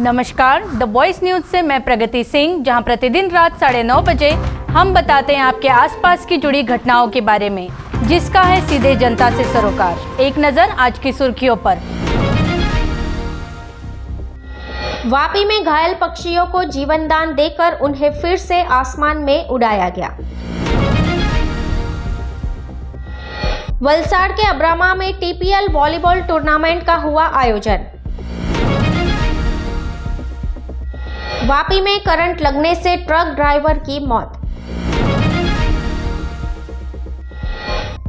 नमस्कार, the voice news से मैं प्रगति सिंह, जहां प्रतिदिन रात 9:30 बजे हम बताते हैं आपके आसपास की जुड़ी घटनाओं के बारे में, जिसका है सीधे जनता से सरोकार। एक नजर आज की सुर्खियों पर। वापी में घायल पक्षियों को जीवन दान देकर उन्हें फिर से आसमान में उड़ाया गया। वलसाड़ के अब्रामा में टीपीएल वॉलीबॉल टूर्नामेंट का हुआ आयोजन। वापी में करंट लगने से ट्रक ड्राइवर की मौत।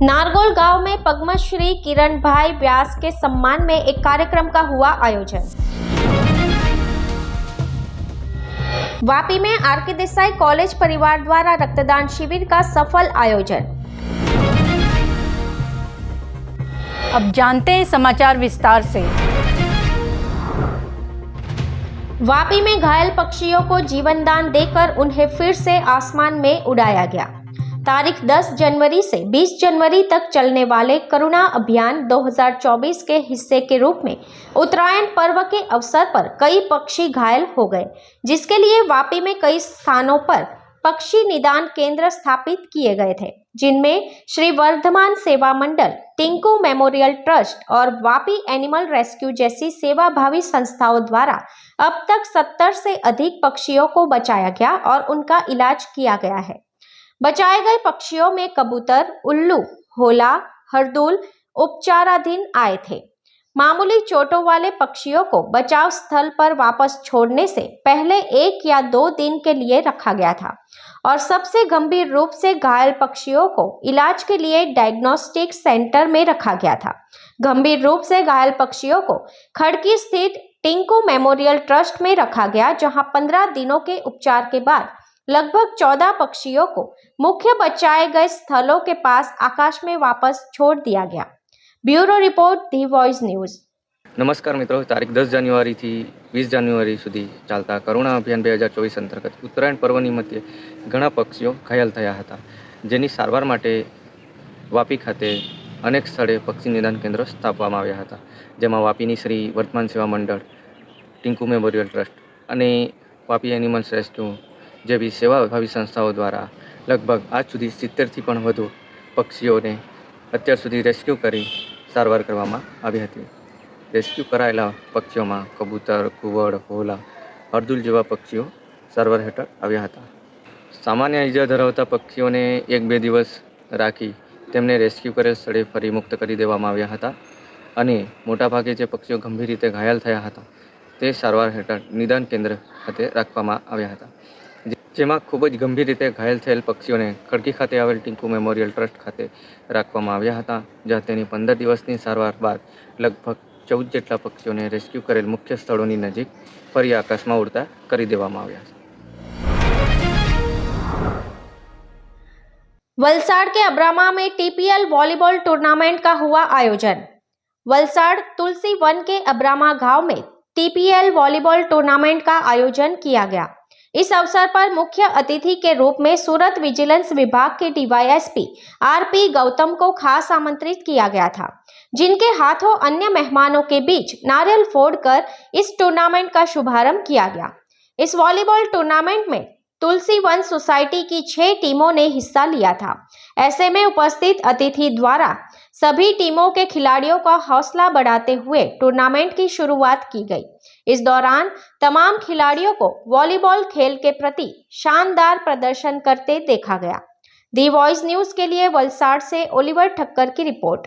नारगोल गांव में पद्मश्री किरण भाई व्यास के सम्मान में एक कार्यक्रम का हुआ आयोजन। वापी में आर.के. देसाई कॉलेज परिवार द्वारा रक्तदान शिविर का सफल आयोजन। अब जानते हैं समाचार विस्तार से। वापी में घायल पक्षियों को जीवन दान देकर उन्हें फिर से आसमान में उड़ाया गया। तारीख 10 जनवरी से 20 जनवरी तक चलने वाले करुणा अभियान 2024 के हिस्से के रूप में उत्तरायण पर्व के अवसर पर कई पक्षी घायल हो गए, जिसके लिए वापी में कई स्थानों पर पक्षी निदान केंद्र स्थापित किए गए थे, जिनमें श्री वर्धमान सेवा मंडल, टिंकू मेमोरियल ट्रस्ट और वापी एनिमल रेस्क्यू जैसी सेवाभावी संस्थाओं द्वारा अब तक 70 से अधिक पक्षियों को बचाया गया और उनका इलाज किया गया है। बचाए गए पक्षियों में कबूतर, उल्लू, होला, हरदुल उपचाराधीन आए थे। मामूली चोटों वाले पक्षियों को बचाव स्थल पर वापस छोड़ने से पहले 1 या 2 दिन के लिए रखा गया था और सबसे गंभीर रूप से घायल पक्षियों को इलाज के लिए डायग्नोस्टिक सेंटर में रखा गया था। गंभीर रूप से घायल पक्षियों को खड़की स्थित टिंकू मेमोरियल ट्रस्ट में रखा गया, जहां 15 दिनों के उपचार के बाद लगभग 14 पक्षियों को मुख्य बचाए गए स्थलों के पास आकाश में वापस छोड़ दिया गया। ब्यूरो रिपोर्ट, दी वॉइस न्यूज। नमस्कार मित्रों, तारीख 10 जान्युआरी थी 20 जान्युआरी સુધી ચાલતા કરુણા અભિયાન 2024 અંતર્ગત ઉત્તરાયણ પર્વની મધ્યે ઘણા પક્ષીઓ ઘાયલ થયા હતા, જેની સારવાર માટે વાપી ખાતે અનેક સ્થળે પક્ષી નિદાન કેન્દ્રો સ્થાપવામાં આવ્યા હતા, જેમાં વાપીની શ્રી વર્તમાન સેવા મંડળ, ટિંકુ મેમોરિયલ ટ્રસ્ટ અને વાપી એનિમલ્સ રેસ્ક્યુ જેવી સેવાભાવી સંસ્થાઓ દ્વારા લગભગ આજ સુધી 70થી પણ વધુ પક્ષીઓને અત્યાર સુધી રેસ્ક્યુ કરી સારવાર કરવામાં આવી હતી। રેસ્ક્યુ કરાયેલા પક્ષીઓમાં કબૂતર, કુવડ, હોલા, હરદુલ જેવા પક્ષીઓ સારવાર હેઠળ આવ્યા હતા। સામાન્ય ઈજા ધરાવતા પક્ષીઓને 1-2 દિવસ રાખી તેમને રેસ્ક્યુ કરેલ સ્થળે ફરી મુક્ત કરી દેવામાં આવ્યા હતા અને મોટાભાગે જે પક્ષીઓ ગંભીર રીતે ઘાયલ થયા હતા તે સારવાર હેઠળ નિદાન કેન્દ્ર ખાતે રાખવામાં આવ્યા હતા, જેમાં ખૂબ જ ગંભીર રીતે ઘાયલ થયેલ પક્ષીઓને ખડકી ખાતે આવેલ ટિંકુ મેમોરિયલ ટ્રસ્ટ ખાતે રાખવામાં આવ્યા હતા, જ્યાં તેની 15 દિવસની સારવાર બાદ લગભગ 14 જેટલા પક્ષીઓને રેસ્ક્યુ કરેલ મુખ્ય સ્થળોની નજીક ફરી આકાશમાં ઉડતા કરી દેવામાં આવ્યા છે। वलसाड़ के अब्रामा में टीपीएल वॉलीबॉल टूर्नामेंट का हुआ आयोजन। वलसाड़ तुलसी वन के अब्रामा गांव में टीपीएल वॉलीबॉल टूर्नामेंट का आयोजन किया गया। इस अवसर पर मुख्य अतिथि के रूप में सूरत विजिलेंस विभाग के डीवाईएसपी आर.पी. गौतम को खास आमंत्रित किया गया था, जिनके हाथों अन्य मेहमानों के बीच नारियल फोड़कर इस टूर्नामेंट का शुभारंभ किया गया। इस वॉलीबॉल टूर्नामेंट में तुलसी वन सोसाइटी की 6 टीमों ने हिस्सा लिया था। ऐसे में उपस्थित अतिथि द्वारा सभी टीमों के खिलाड़ियों का हौसला बढ़ाते हुए टूर्नामेंट की शुरुआत की गई। इस दौरान तमाम खिलाड़ियों को वॉलीबॉल खेल के प्रति शानदार प्रदर्शन करते देखा गया। दी वॉइस न्यूज के लिए वलसाड़ से ओलिवर ठक्कर की रिपोर्ट।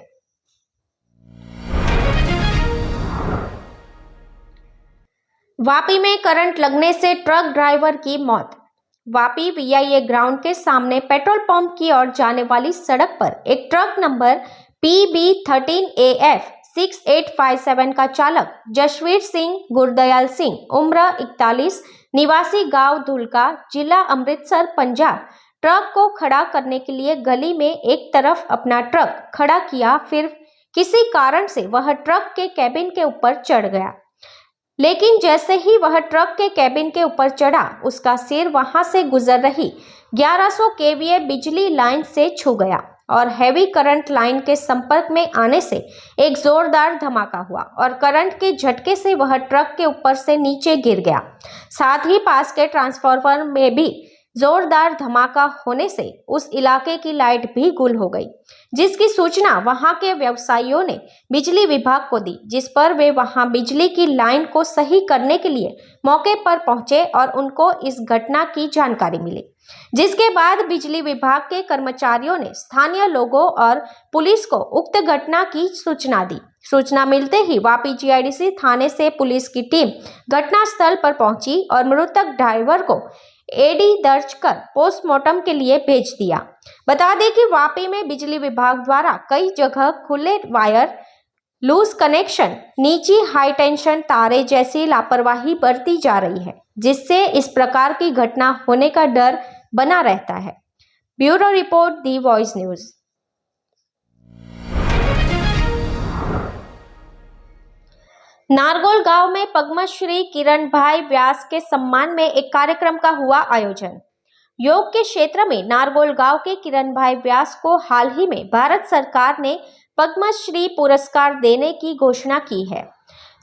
वापी में करंट लगने से ट्रक ड्राइवर की मौत। वापी वीआईए ग्राउंड के सामने पेट्रोल पंप की ओर जाने वाली सड़क पर एक ट्रक नंबर PB13AF 6857 का चालक जशवीर सिंह गुरदयाल सिंह उम्र 41 निवासी गांव धुलका जिला अमृतसर पंजाब ट्रक को खड़ा करने के लिए गली में एक तरफ अपना ट्रक खड़ा किया, फिर किसी कारण से वह ट्रक के कैबिन के ऊपर चढ़ गया। लेकिन जैसे ही वह ट्रक के कैबिन के ऊपर चढ़ा, उसका सिर वहां से गुजर रही 1100 केवीए बिजली लाइन से छू गया और हैवी करंट लाइन के संपर्क में आने से एक जोरदार धमाका हुआ और करंट के झटके से वह ट्रक के ऊपर से नीचे गिर गया। साथ ही पास के ट्रांसफार्मर में भी जोरदार धमाका होने से उस इलाके की लाइट भी गुल हो गई, जिसकी सूचना वहां के व्यवसायियों ने बिजली विभाग को दी, जिस पर वे वहां बिजली की लाइन को सही करने के लिए मौके पर पहुंचे और उनको इस घटना की जानकारी मिली, जिसके बाद बिजली विभाग के कर्मचारियों ने स्थानीय लोगों और पुलिस को उक्त घटना की सूचना दी। सूचना मिलते ही वापी जीआईडीसी थाने से पुलिस की टीम घटनास्थल पर पहुंची और मृतक ड्राइवर को एडी दर्ज कर पोस्टमार्टम के लिए भेज दिया। बता दें कि वापी में बिजली विभाग द्वारा कई जगह खुले वायर, लूज कनेक्शन, नीची हाई टेंशन तारे जैसी लापरवाही बरती जा रही है, जिससे इस प्रकार की घटना होने का डर बना रहता है। ब्यूरो रिपोर्ट, दी वॉइस न्यूज। नारगोल गांव में पद्मश्री किरण भाई व्यास के सम्मान में एक कार्यक्रम का हुआ आयोजन। योग के क्षेत्र में नारगोल गांव के किरण भाई व्यास को हाल ही में भारत सरकार ने पद्मश्री पुरस्कार देने की घोषणा की है,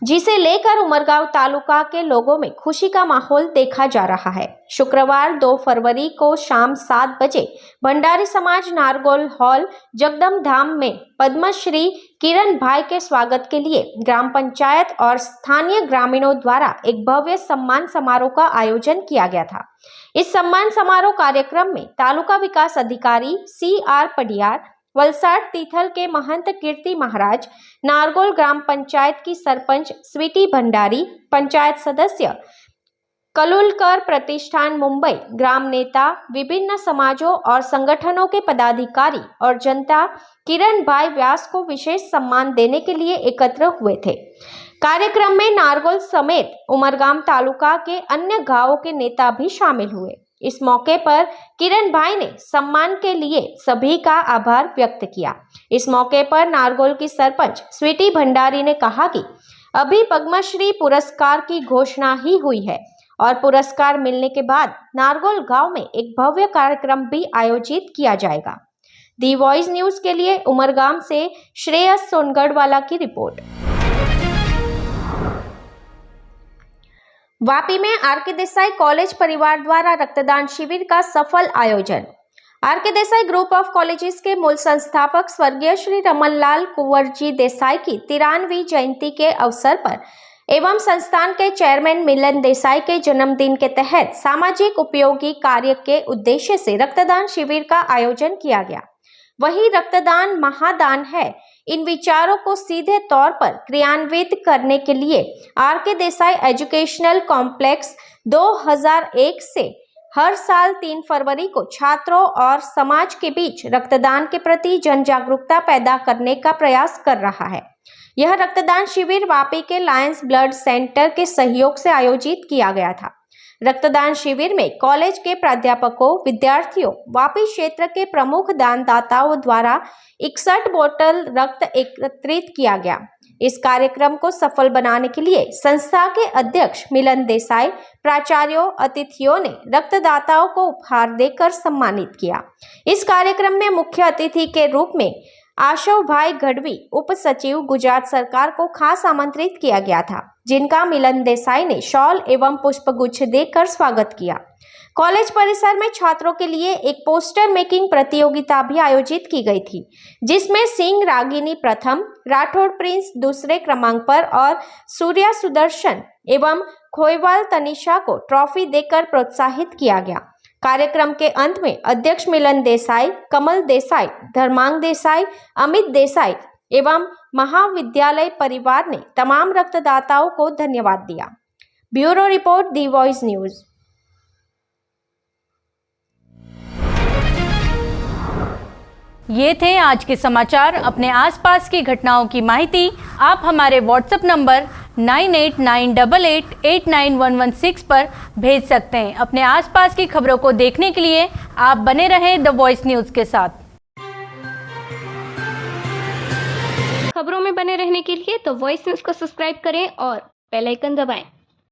जिसे लेकर उमरगांव तालुका के लोगों में खुशी का माहौल देखा जा रहा है। शुक्रवार 2 फरवरी को शाम 7 बजे भंडारी समाज नारगोल हॉल जगदम धाम में पद्मश्री किरण भाई के स्वागत के लिए ग्राम पंचायत और स्थानीय ग्रामीणों द्वारा एक भव्य सम्मान समारोह का आयोजन किया गया था। इस सम्मान समारोह कार्यक्रम में तालुका विकास अधिकारी CR पडियार, वलसाड तीथल के महंत कीर्ति महाराज, नारगोल ग्राम पंचायत की सरपंच स्वीटी भंडारी, पंचायत सदस्य कलुलकर प्रतिष्ठान मुंबई, ग्राम नेता, विभिन्न समाजों और संगठनों के पदाधिकारी और जनता किरण भाई व्यास को विशेष सम्मान देने के लिए एकत्र हुए थे। कार्यक्रम में नारगोल समेत उमरगाम तालुका के अन्य गांवों के नेता भी शामिल हुए। इस मौके पर किरण भाई ने सम्मान के लिए सभी का आभार व्यक्त किया। इस मौके पर नारगोल की सरपंच स्वीटी भंडारी ने कहा कि अभी पद्मश्री पुरस्कार की घोषणा ही हुई है और पुरस्कार मिलने के बाद नारगोल गांव में एक भव्य कार्यक्रम भी आयोजित किया जाएगा। दी वॉइस न्यूज के लिए उमरगाम से श्रेयस सोनगढ़वाला की रिपोर्ट। वापी में आर.के. देसाई कॉलेज परिवार द्वारा रक्तदान शिविर का सफल आयोजन। R K. Desai group of colleges के मूल संस्थापक स्वर्गीय श्री रमनलाल कुंवरजी देसाई की 93वीं जयंती के अवसर पर एवं संस्थान के चेयरमैन मिलन देसाई के जन्मदिन के तहत सामाजिक उपयोगी कार्य के उद्देश्य से रक्तदान शिविर का आयोजन किया गया। वही रक्तदान महादान है, इन विचारों को सीधे तौर पर क्रियान्वित करने के लिए आर.के. देसाई एजुकेशनल कॉम्प्लेक्स 2001 से हर साल 3 फरवरी को छात्रों और समाज के बीच रक्तदान के प्रति जन जागरूकता पैदा करने का प्रयास कर रहा है। यह रक्तदान शिविर वापी के लायंस ब्लड सेंटर के सहयोग से आयोजित किया गया था। रक्तदान शिविर में कॉलेज के प्राध्यापकों, विद्यार्थियों, वापी क्षेत्र के प्रमुख दानदाताओं द्वारा 61 बोतल रक्त एकत्रित किया गया। इस कार्यक्रम को सफल बनाने के लिए संस्था के अध्यक्ष मिलन देसाई, प्राचार्यों, अतिथियों ने रक्तदाताओं को उपहार देकर सम्मानित किया। इस कार्यक्रम में मुख्य अतिथि के रूप में आशव भाई गढ़वी, उप सचिव गुजरात सरकार को खास आमंत्रित किया गया था, जिनका मिलन देसाई ने शॉल एवं पुष्पगुच्छ देकर स्वागत किया। कॉलेज परिसर में छात्रों के लिए एक पोस्टर मेकिंग प्रतियोगिता भी आयोजित की गई थी, जिसमें सिंह रागिनी प्रथम, राठौड़ प्रिंस दूसरे क्रमांक पर और सूर्या सुदर्शन एवं खोईवाल तनिषा को ट्रॉफी देकर प्रोत्साहित किया गया। कार्यक्रम के अंत में अध्यक्ष मिलन देसाई, कमल देसाई, धर्मांग देसाई, अमित देसाई एवं महाविद्यालय परिवार ने तमाम रक्तदाताओं को धन्यवाद दिया। ब्यूरो रिपोर्ट, दी वॉइस न्यूज। ये थे आज के समाचार। अपने आसपास की घटनाओं की माहिती आप हमारे व्हाट्सएप नंबर 9898889116 पर भेज सकते हैं। अपने आसपास की खबरों को देखने के लिए आप बने रहें द वॉइस न्यूज़ के साथ। खबरों में बने रहने के लिए द वॉइस न्यूज़ को सब्सक्राइब करें और बेल आइकन दबाएं।